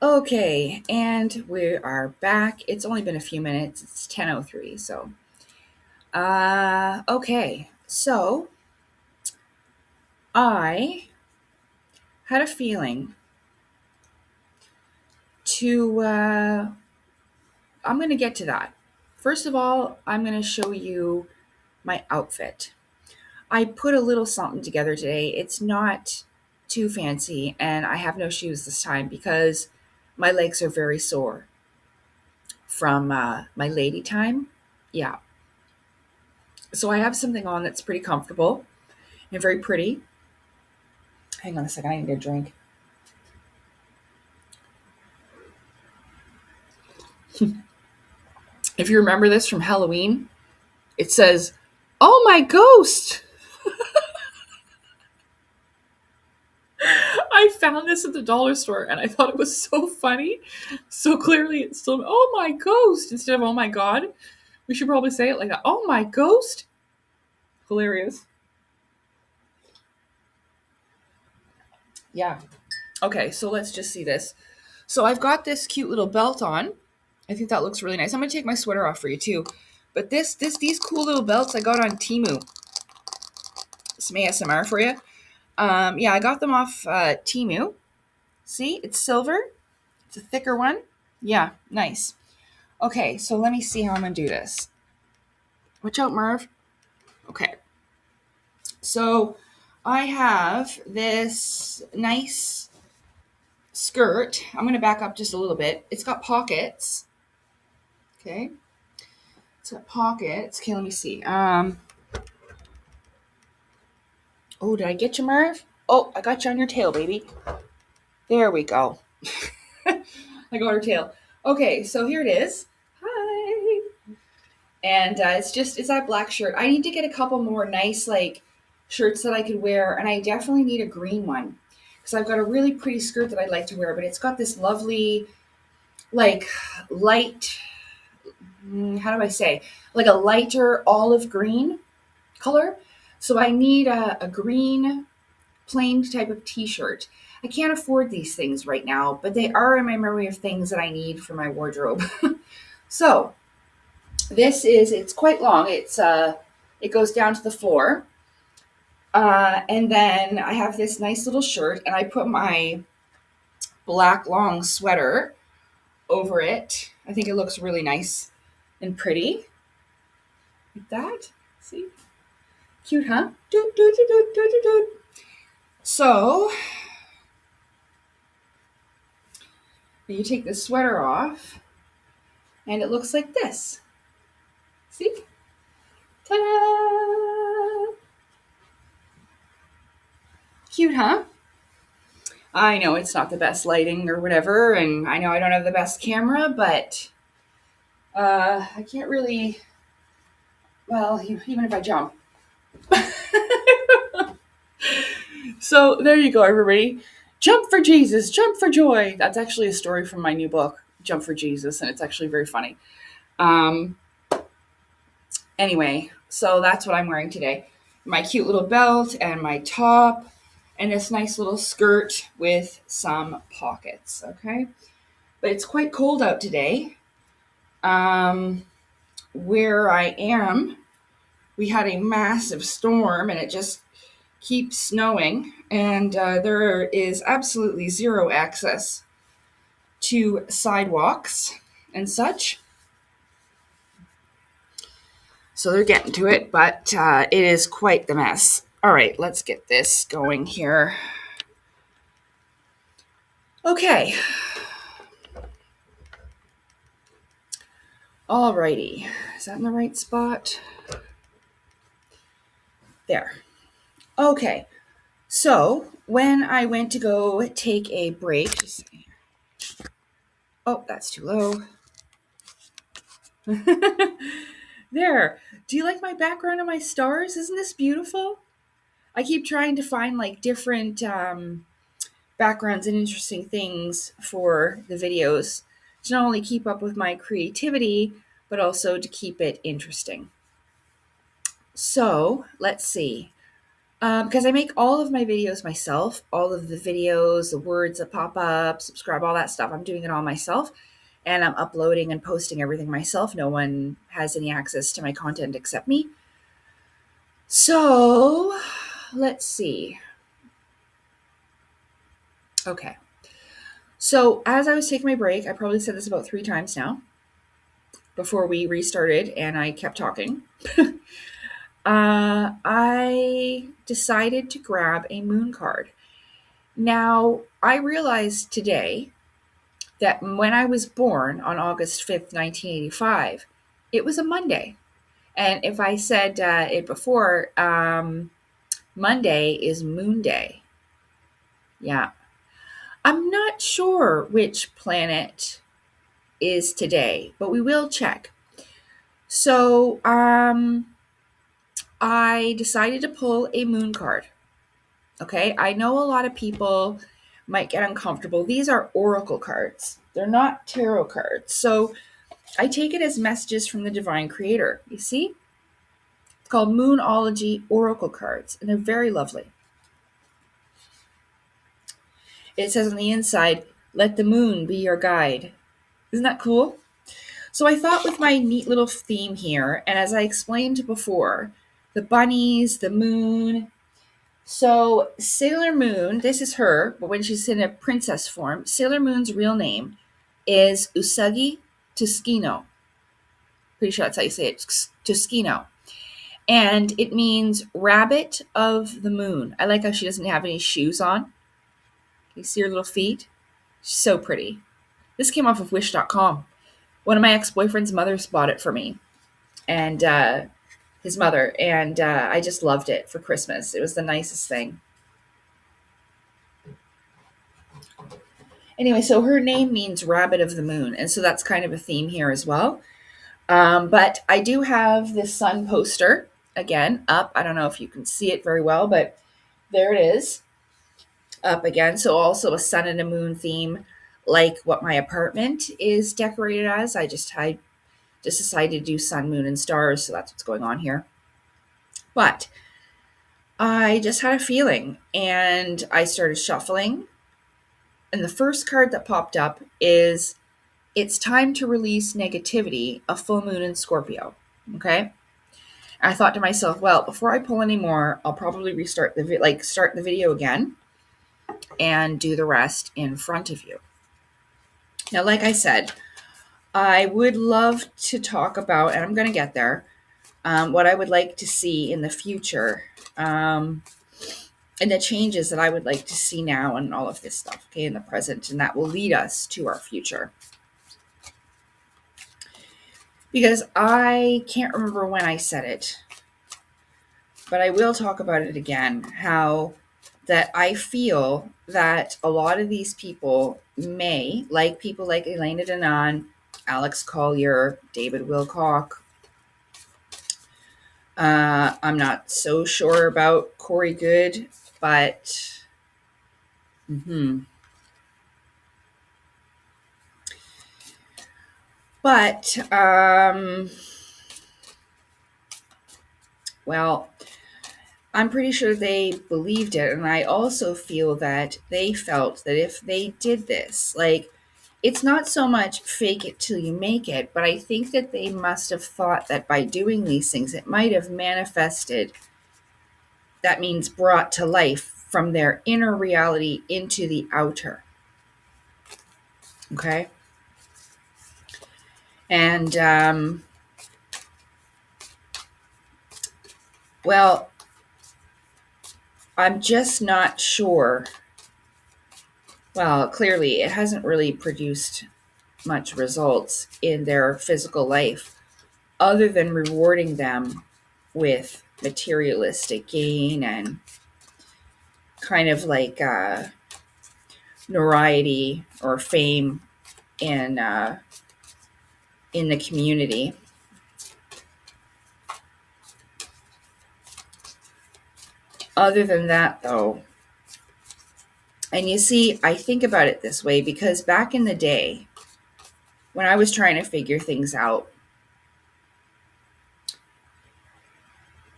Okay, and we are back. It's only been a few minutes. It's 10:03, so okay. So, I had a feeling to I'm going to get to that. First of all, I'm going to show you my outfit. I put a little something together today. It's not too fancy, and I have no shoes this time because my legs are very sore from my lady time. Yeah. So I have something on that's pretty comfortable and very pretty. Hang on a second, I need a drink. If you remember this from Halloween, it says, "Oh my ghost!" I found this at the dollar store and I thought it was so funny. So clearly it's still, "Oh my ghost," instead of "Oh my god." We should probably say it like that. "Oh my ghost." Hilarious. Yeah. Okay, so let's just see this. So I've got this cute little belt on. I think that looks really nice. I'm gonna take my sweater off for you too. But these cool little belts I got on Temu. Some ASMR for you. Yeah, I got them off Temu. See, it's silver. It's a thicker one. Yeah, nice. Okay, so let me see how I'm gonna do this. Watch out, Merv. Okay, so I have this nice skirt. I'm gonna back up just a little bit. It's got pockets. Okay, it's got pockets. Okay, let me see. Oh, did I get you, Merv? Oh, I got you on your tail, baby. There we go. I got her tail. Okay, so here it is. Hi. And it's that black shirt. I need to get a couple more nice shirts that I could wear, and I definitely need a green one because I've got a really pretty skirt that I'd like to wear, but it's got this lovely like light. How do I say? Like a lighter olive green color. So I need a green plain type of t-shirt. I can't afford these things right now, but they are in my memory of things that I need for my wardrobe. So it's quite long. It goes down to the floor. And then I have this nice little shirt and I put my black long sweater over it. I think it looks really nice and pretty. Like that. See? Cute, huh? Doot, doot, doot, doot, doot, doot. So you take the sweater off and it looks like this. See? Ta-da! Cute, huh? I know it's not the best lighting or whatever, and I know I don't have the best camera, but I can't really, well, even if I jump. So there you go, everybody. Jump for Jesus, jump for joy. That's actually a story from my new book, Jump for Jesus, and it's actually very funny. Um, anyway, so that's what I'm wearing today. My cute little belt and my top and this nice little skirt with some pockets, okay? But it's quite cold out today. Where I am, we had a massive storm and it just keeps snowing, and there is absolutely zero access to sidewalks and such. So they're getting to it, but it is quite the mess. All right, let's get this going here. Okay. Alrighty. Is that in the right spot? There. Okay. So when I went to go take a break, oh, that's too low. There. Do you like my background and my stars? Isn't this beautiful? I keep trying to find different backgrounds and interesting things for the videos to not only keep up with my creativity, but also to keep it interesting. So let's see. because I make all of my videos myself, all of the videos, the words that pop up, subscribe, all that stuff. I'm doing it all myself, and I'm uploading and posting everything myself. No one has any access to my content except me. So let's see. Okay. So as I was taking my break, I probably said this about 3 times now before we restarted and I kept talking. I decided to grab a moon card. Now, I realized today that when I was born on August 5th, 1985, it was a Monday. And if I said it before, Monday is Moon Day. Yeah. I'm not sure which planet is today, but we will check. So, I decided to pull a moon card. Okay, I know a lot of people might get uncomfortable. These are oracle cards, they're not tarot cards. So, I take it as messages from the divine creator. You see? It's called Moonology Oracle cards, and they're very lovely. It says on the inside, let the moon be your guide. Isn't that cool? So I thought with my neat little theme here, and as I explained before, the bunnies, the moon. So Sailor Moon, this is her, but when she's in a princess form, Sailor Moon's real name is Usagi Tsushkino. Pretty sure that's how you say it, Tsushkino. And it means rabbit of the moon. I like how she doesn't have any shoes on. You see her little feet? She's so pretty. This came off of Wish.com. One of my ex-boyfriend's mothers bought it for me, and his mother, and I just loved it for Christmas. It was the nicest thing. Anyway, so her name means rabbit of the moon, and so that's kind of a theme here as well. But I do have this sun poster again up. I don't know if you can see it very well, but there it is up again. So also a sun and a moon theme, like what my apartment is decorated as. I just decided to do sun, moon, and stars, so that's what's going on here. But I just had a feeling, and I started shuffling. And the first card that popped up is it's time to release negativity, a full moon in Scorpio. Okay. I thought to myself, well, before I pull any more, I'll probably restart start the video again and do the rest in front of you. Now, like I said, I would love to talk about, and I'm going to get there, what I would like to see in the future, and the changes that I would like to see now and all of this stuff, okay, in the present, and that will lead us to our future. Because I can't remember when I said it, but I will talk about it again, how that I feel that a lot of these people may, like people like Elena Danaan, Alex Collier, David Wilcock. I'm not so sure about Corey Good, but well, I'm pretty sure they believed it, and I also feel that they felt that if they did this, like, it's not so much fake it till you make it, but I think that they must have thought that by doing these things, it might have manifested, that means brought to life from their inner reality into the outer. Okay? And, well, I'm just not sure. Well, clearly it hasn't really produced much results in their physical life other than rewarding them with materialistic gain and kind of like notoriety or fame in the community. Other than that, though, and you see, I think about it this way because back in the day, when I was trying to figure things out,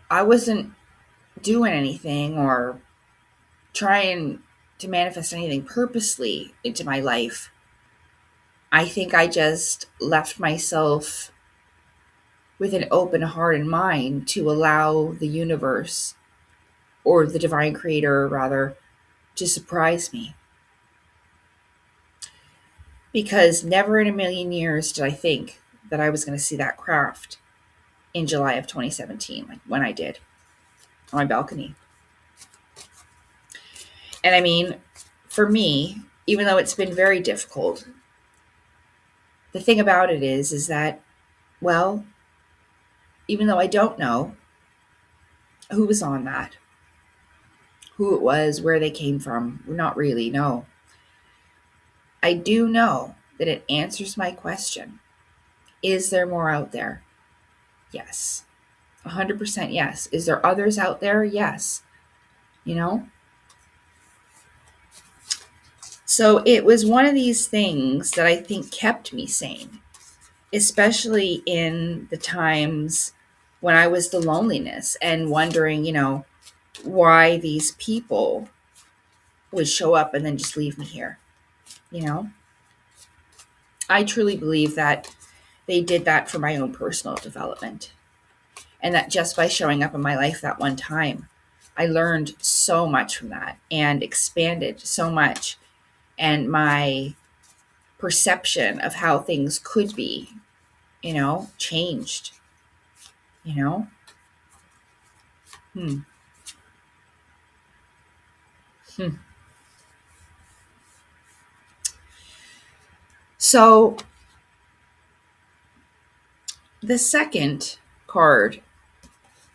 I wasn't doing anything or trying to manifest anything purposely into my life. I think I just left myself with an open heart and mind to allow the universe, or the divine creator rather, to surprise me. Because never in a million years did I think that I was going to see that craft in July of 2017, like when I did on my balcony. And I mean, for me, even though it's been very difficult, the thing about it is that, well, even though I don't know who was on that, who it was, where they came from, not really, no. I do know that it answers my question. Is there more out there? Yes. 100% yes. Is there others out there? Yes. You know? So it was one of these things that I think kept me sane, especially in the times when I was the loneliness and wondering, why these people would show up and then just leave me here. You know, I truly believe that they did that for my own personal development. And that just by showing up in my life that one time, I learned so much from that and expanded so much. And my perception of how things could be, changed, you know? Hmm. Hmm. So the second card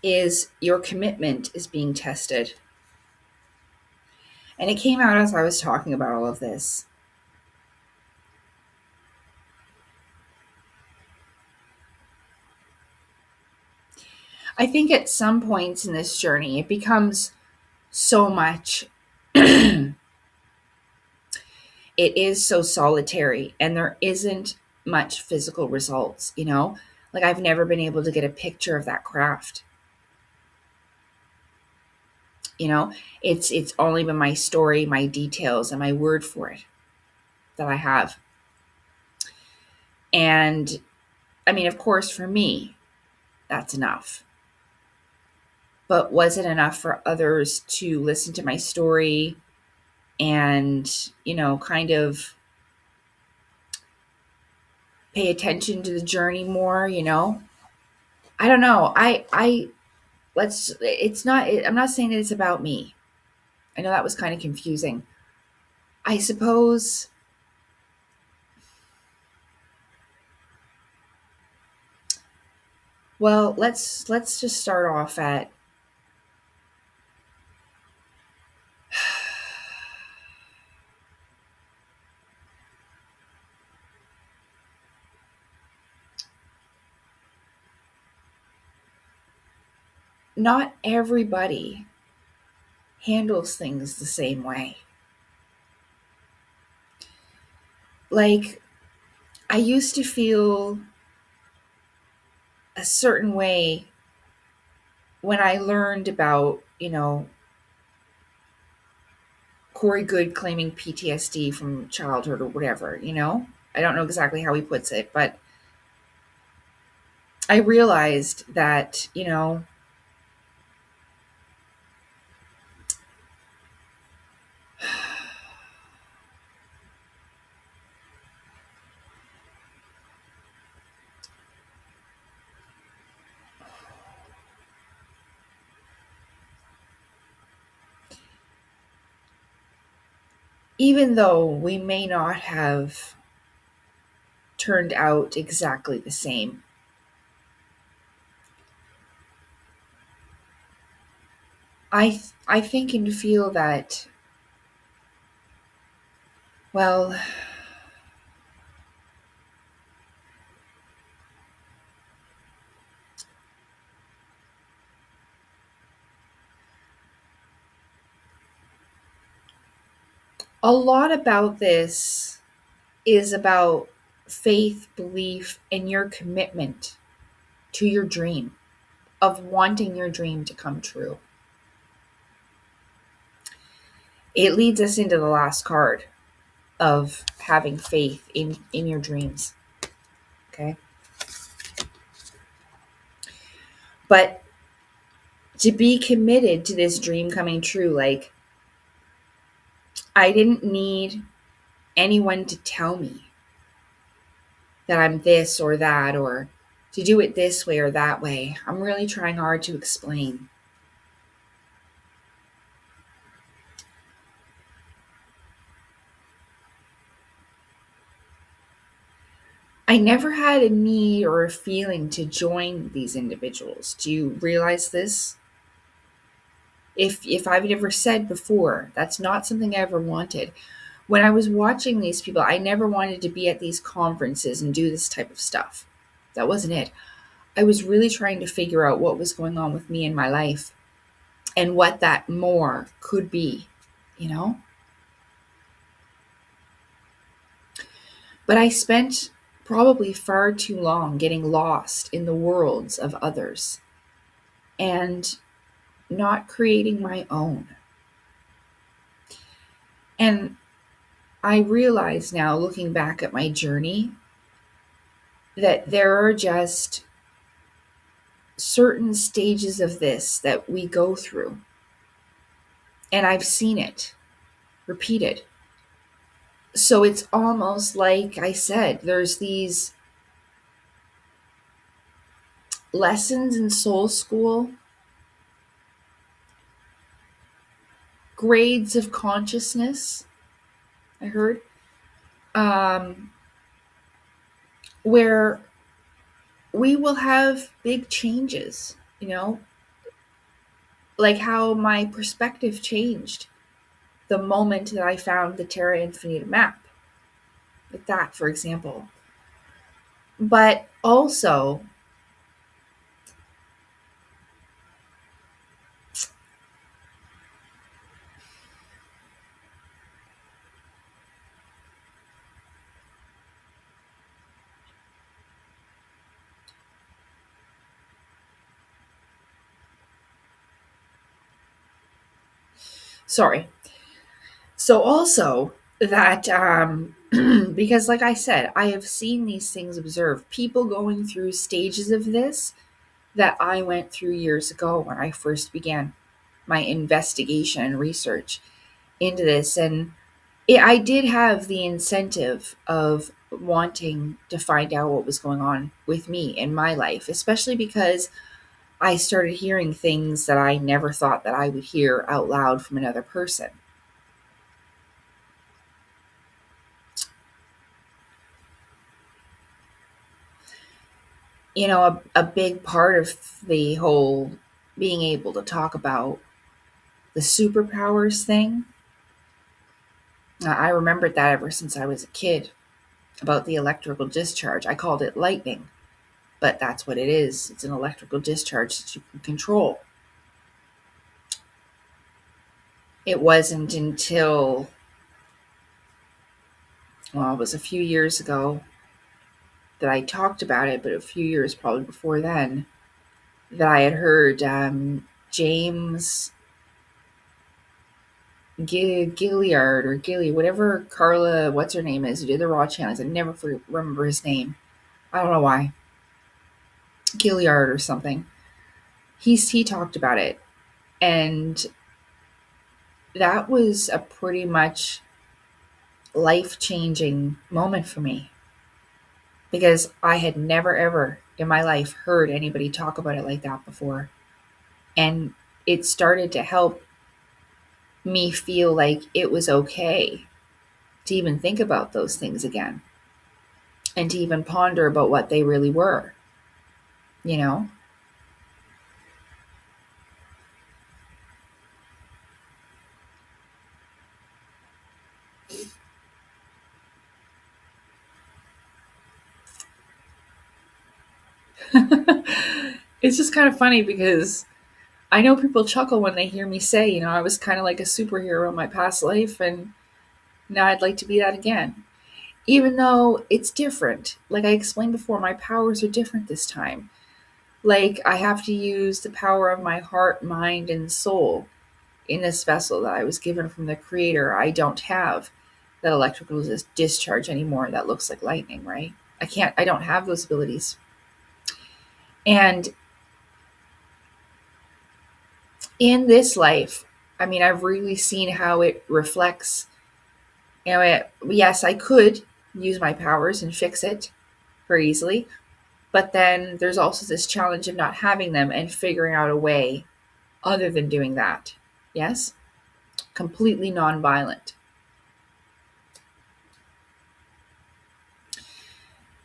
is your commitment is being tested. And it came out as I was talking about all of this. I think at some points in this journey, it becomes so much, it is so solitary, and there isn't much physical results, Like I've never been able to get a picture of that craft. It's only been my story, my details, and my word for it that I have. And I mean, of course, for me, that's enough. But was it enough for others to listen to my story and, kind of pay attention to the journey more? I don't know. It's not, I'm not saying that it's about me. I know that was kind of confusing. I suppose, well, let's just start off at not everybody handles things the same way. Like, I used to feel a certain way when I learned about, Corey Good claiming PTSD from childhood or whatever. I don't know exactly how he puts it, but I realized that, even though we may not have turned out exactly the same, I think and feel that, well, a lot about this is about faith, belief, and your commitment to your dream, of wanting your dream to come true. It leads us into the last card of having faith in your dreams. Okay. But to be committed to this dream coming true, like, I didn't need anyone to tell me that I'm this or that, or to do it this way or that way. I'm really trying hard to explain. I never had a need or a feeling to join these individuals. Do you realize this? If I've never said before, that's not something I ever wanted. When I was watching these people, I never wanted to be at these conferences and do this type of stuff. That wasn't it. I was really trying to figure out what was going on with me in my life and what that more could be, you know? But I spent probably far too long getting lost in the worlds of others and not creating my own. And I realize now, looking back at my journey, that there are just certain stages of this that we go through. And I've seen it repeated. So it's almost like I said, there's these lessons in soul school, grades of consciousness, I heard, um, where we will have big changes, like how my perspective changed the moment that I found the Terra Infinita map, like that, for example. But also, sorry. So also that because like I said, I have seen these things observed, people going through stages of this that I went through years ago when I first began my investigation and research into this. And I did have the incentive of wanting to find out what was going on with me in my life, especially because I started hearing things that I never thought that I would hear out loud from another person. A big part of the whole being able to talk about the superpowers thing, I remembered that ever since I was a kid, about the electrical discharge. I called it lightning, but that's what it is. It's an electrical discharge that you can control. It wasn't until, well, it was a few years ago that I talked about it, but a few years probably before then, that I had heard James Gilliard or Gilly, whatever Carla, what's her name is, who did the Raw channels. I never remember his name. I don't know why. Gilliard or something. He talked about it, and that was a pretty much life-changing moment for me, because I had never ever in my life heard anybody talk about it like that before. And it started to help me feel like it was okay to even think about those things again and to even ponder about what they really were, you know? It's just kind of funny because I know people chuckle when they hear me say, I was kind of like a superhero in my past life, and now I'd like to be that again. Even though it's different. Like I explained before, my powers are different this time. Like I have to use the power of my heart, mind, and soul in this vessel that I was given from the Creator, I don't have that electrical discharge anymore that looks like lightning, right? I don't have those abilities. And in this life, I mean, I've really seen how it reflects. Yes, I could use my powers and fix it very easily, but then there's also this challenge of not having them and figuring out a way other than doing that. Yes? Completely non-violent.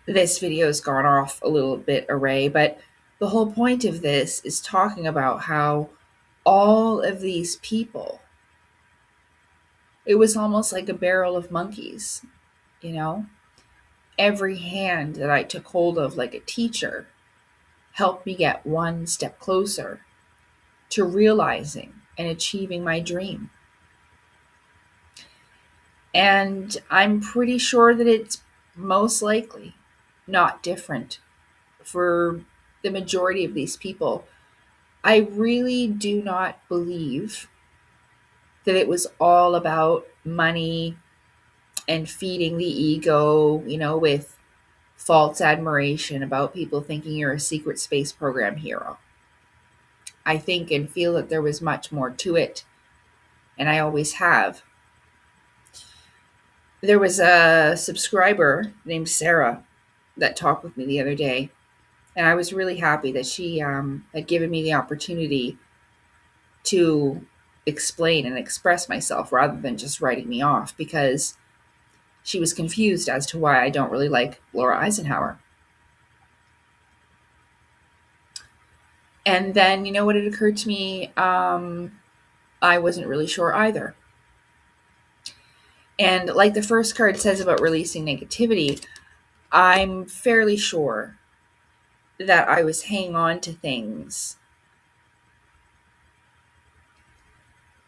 This video has gone off a little bit array, but the whole point of this is talking about how all of these people, it was almost like a barrel of monkeys, you know? Every hand that I took hold of like a teacher helped me get one step closer to realizing and achieving my dream. And I'm pretty sure that it's most likely not different for the majority of these people. I really do not believe that it was all about money and feeding the ego, with false admiration about people thinking you're a secret space program hero. I think and feel that there was much more to it, and I always have. There was a subscriber named Sarah that talked with me the other day, and I was really happy that she had given me the opportunity to explain and express myself rather than just writing me off, because she was confused as to why I don't really like Laura Eisenhower. And then, what had occurred to me? I wasn't really sure either. And like the first card says about releasing negativity, I'm fairly sure that I was hanging on to things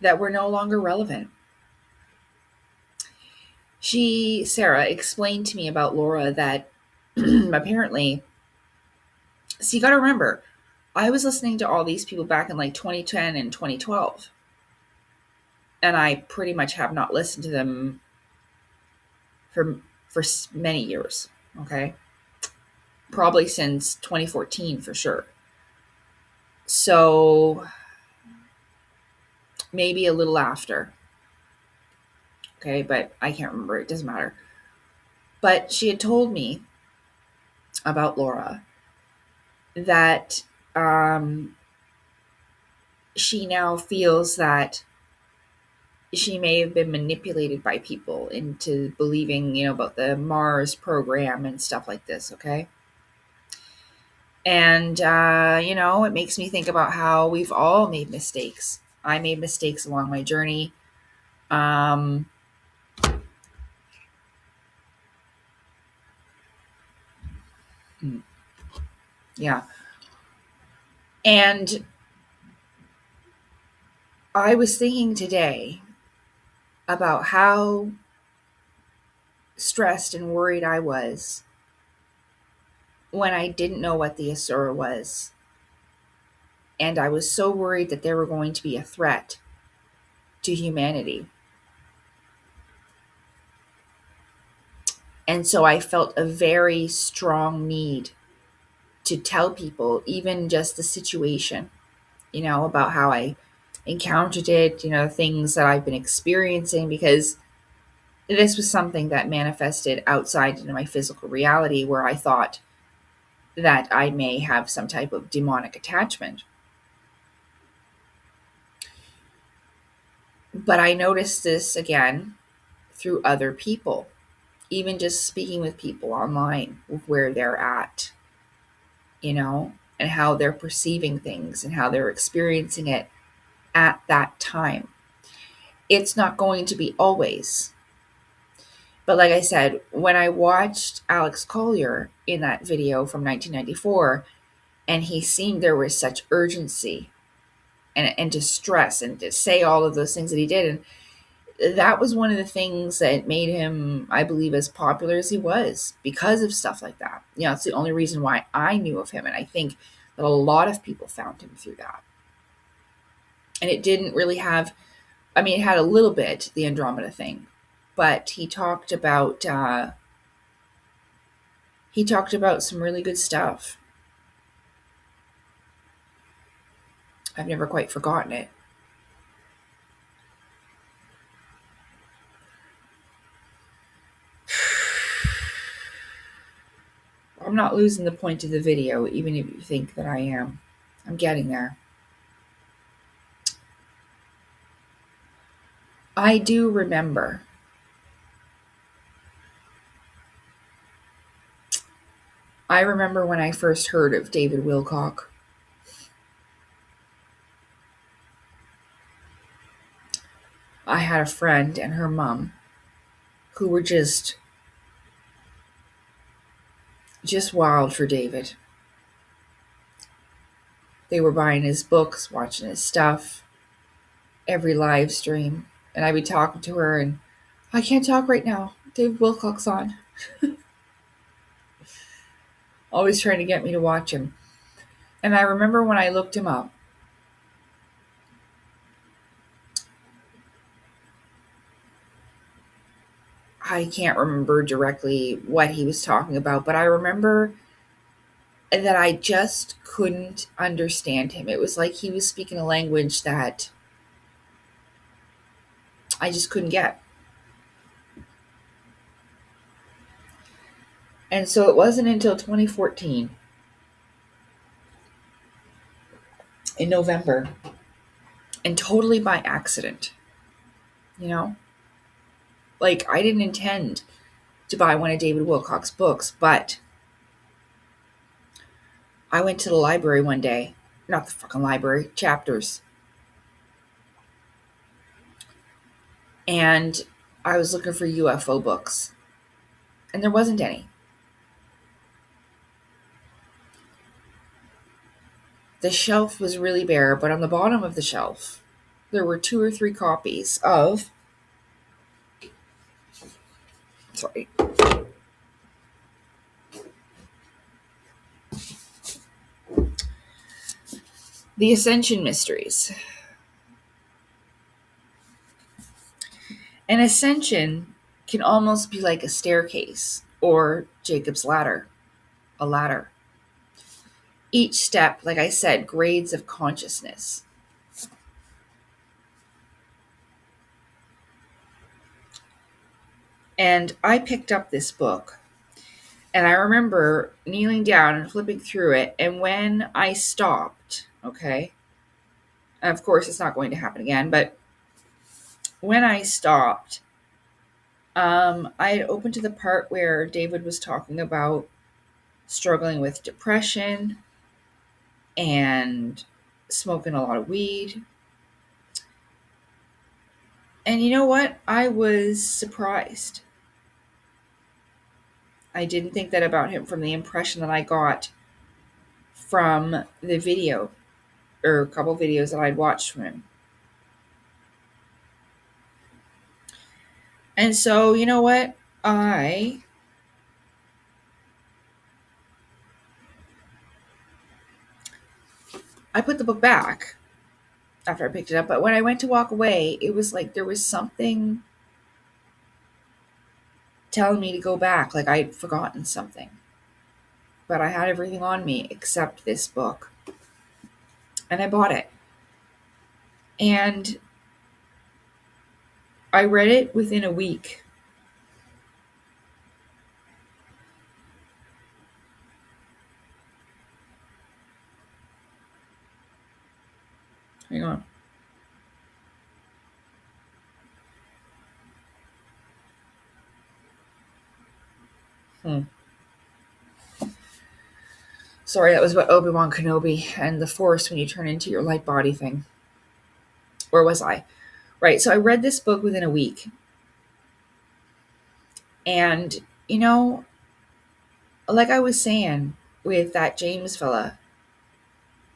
that were no longer relevant. Sarah, explained to me about Laura that apparently, so you got to remember, I was listening to all these people back in like 2010 and 2012. And I pretty much have not listened to them for many years. Okay. Probably since 2014 for sure. So maybe a little after. Okay. But I can't remember. It doesn't matter. But she had told me about Laura that she now feels that she may have been manipulated by people into believing, about the Mars program and stuff like this, okay? And, it makes me think about how we've all made mistakes. I made mistakes along my journey. Yeah. And I was thinking today about how stressed and worried I was when I didn't know what the Asura was. And I was so worried that they were going to be a threat to humanity. And so I felt a very strong need to tell people, even just the situation, about how I encountered it, things that I've been experiencing, because this was something that manifested outside into my physical reality where I thought that I may have some type of demonic attachment. But I noticed this again through other people, even just speaking with people online, where they're at, and how they're perceiving things and how they're experiencing it at that time. It's not going to be always. But like I said, when I watched Alex Collier in that video from 1994, and he seemed there was such urgency and distress and to say all of those things that he did, and that was one of the things that made him, I believe, as popular as he was, because of stuff like that. It's the only reason why I knew of him, and I think that a lot of people found him through that. And it didn't really have, I mean, it had a little bit, the Andromeda thing, but he talked about some really good stuff. I've never quite forgotten it. I'm not losing the point of the video, even if you think that I am. I'm getting there. I do remember when I first heard of David Wilcock. I had a friend and her mom who were just wild for David. They were buying his books, watching his stuff, every live stream. And I'd be talking to her and, I can't talk right now. David Wilcock's on. Always trying to get me to watch him. And I remember when I looked him up, I can't remember directly what he was talking about, but I remember that I just couldn't understand him. It was like he was speaking a language that I just couldn't get. And so it wasn't until 2014, in November, and totally by accident, you know? Like, I didn't intend to buy one of David Wilcock's books, but I went to the library one day. Not the fucking library, Chapters. And I was looking for UFO books. And there wasn't any. The shelf was really bare, but on the bottom of the shelf, there were 2 or 3 copies of, The Ascension Mysteries. An ascension can almost be like a staircase or Jacob's ladder, a ladder. Each step, like I said, grades of consciousness. And I picked up this book, and I remember kneeling down and flipping through it, and when I stopped, okay, and of course it's not going to happen again, but when I stopped, I had opened to the part where David was talking about struggling with depression and smoking a lot of weed. And you know what? I was surprised. I didn't think that about him from the impression that I got from the video, or a couple videos that I'd watched from him. And so, you know what? I put the book back after I picked it up, but when I went to walk away, it was like there was something telling me to go back, like I'd forgotten something. But I had everything on me except this book. And I bought it. And I read it within a week. Hang on. Sorry, that was about Obi-Wan Kenobi and the Force when you turn into your light body thing. Or was I? Right, so I read this book within a week. And, you know, like I was saying with that James fella,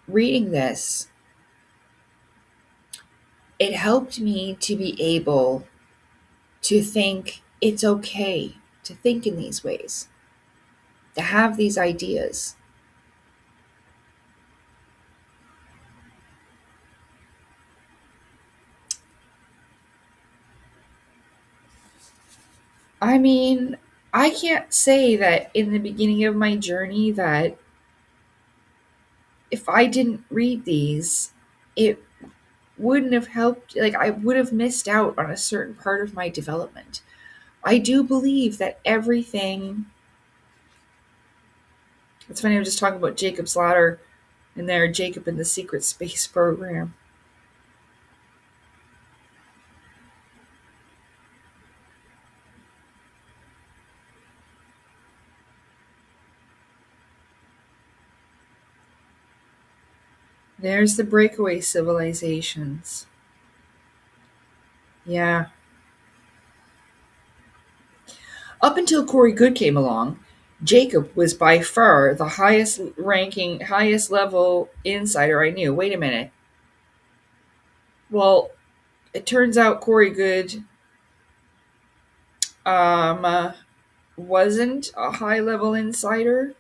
reading this, it helped me to be able to think it's okay to think in these ways, to have these ideas. I mean, I can't say that in the beginning of my journey that if I didn't read these, it wouldn't have helped. Like, I would have missed out on a certain part of my development. I do believe that everything. It's funny, I was just talking about Jacob's Ladder and there, Jacob in the Secret Space Program. There's the breakaway civilizations. Yeah. Up until Corey Good came along, Jacob was by far the highest ranking, highest level insider I knew. Wait a minute. Well, it turns out Corey Good um, uh, wasn't a high level insider.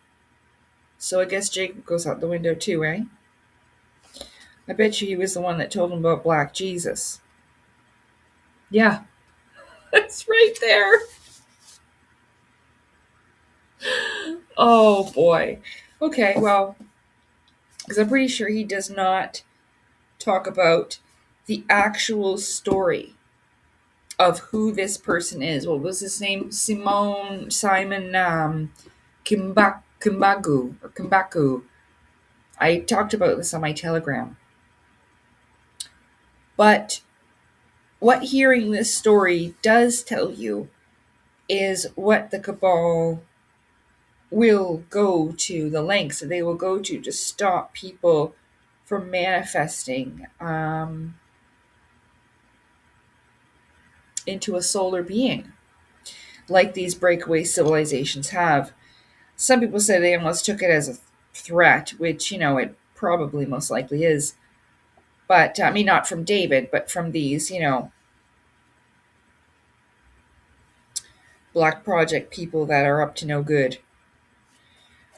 So I guess Jacob goes out the window too, eh? I bet you he was the one that told him about Black Jesus. Yeah, that's right there. Oh boy. Okay, well, because I'm pretty sure he does not talk about the actual story of who this person is. What was his name? Simon Kimbaku. I talked about this on my Telegram. But what hearing this story does tell you is what the cabal will go to, the lengths that they will go to stop people from manifesting into a solar being, like these breakaway civilizations have. Some people say they almost took it as a threat, which, it probably most likely is. But, I mean, not from David, but from these, Black Project people that are up to no good.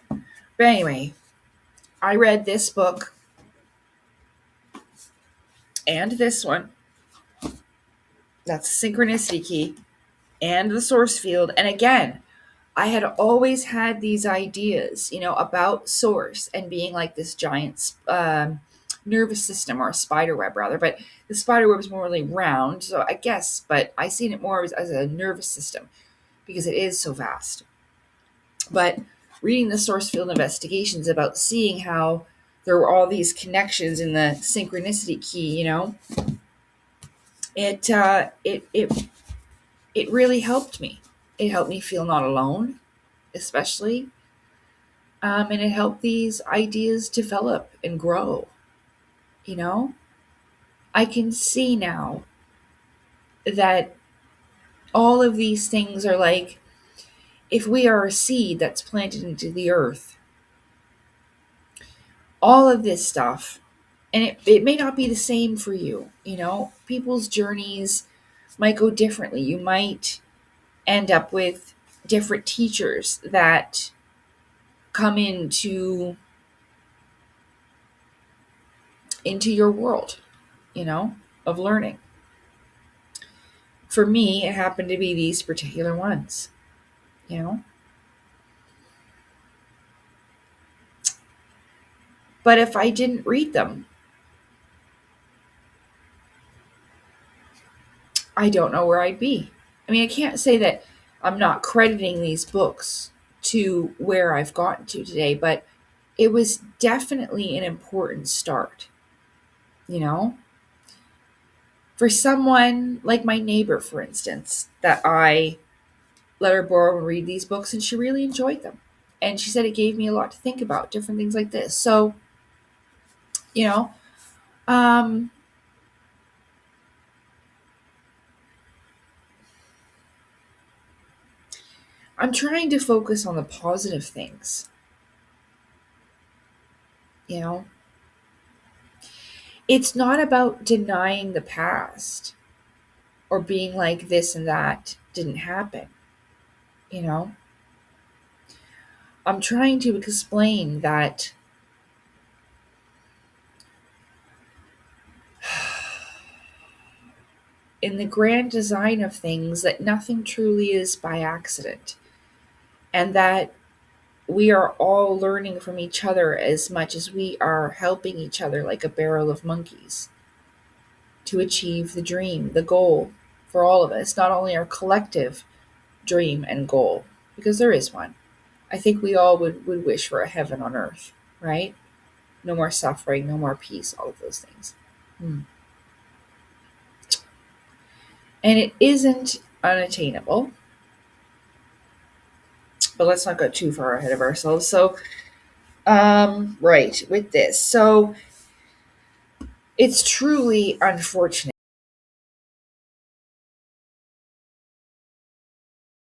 But anyway, I read this book and this one. That's Synchronicity Key and the Source Field. And again, I had always had these ideas, about Source and being like this giant nervous system, or a spider web rather. But the spider web is more really round, so I guess, but I seen it more as a nervous system because it is so vast. But reading the Source Field investigations about seeing how there were all these connections in the Synchronicity Key, it really helped me. It helped me feel not alone, especially, and it helped these ideas develop and grow. You know, I can see now that all of these things are like, if we are a seed that's planted into the earth, all of this stuff, and it may not be the same for you, people's journeys might go differently. You might end up with different teachers that come into your world, of learning. For me, it happened to be these particular ones, you know. But if I didn't read them, I don't know where I'd be. I mean, I can't say that I'm not crediting these books to where I've gotten to today, but it was definitely an important start, you know? For someone like my neighbor, for instance, that I let her borrow and read these books, and she really enjoyed them. And she said it gave me a lot to think about, different things like this. So, you know, um, I'm trying to focus on the positive things, you know? It's not about denying the past or being like this and that didn't happen, you know? I'm trying to explain that in the grand design of things that nothing truly is by accident, and that we are all learning from each other as much as we are helping each other like a barrel of monkeys to achieve the dream, the goal for all of us, not only our collective dream and goal, because there is one. I think we all would wish for a heaven on earth, right? No more suffering, no more peace, all of those things. And it isn't unattainable, but let's not go too far ahead of ourselves. So, right, with this. So, it's truly unfortunate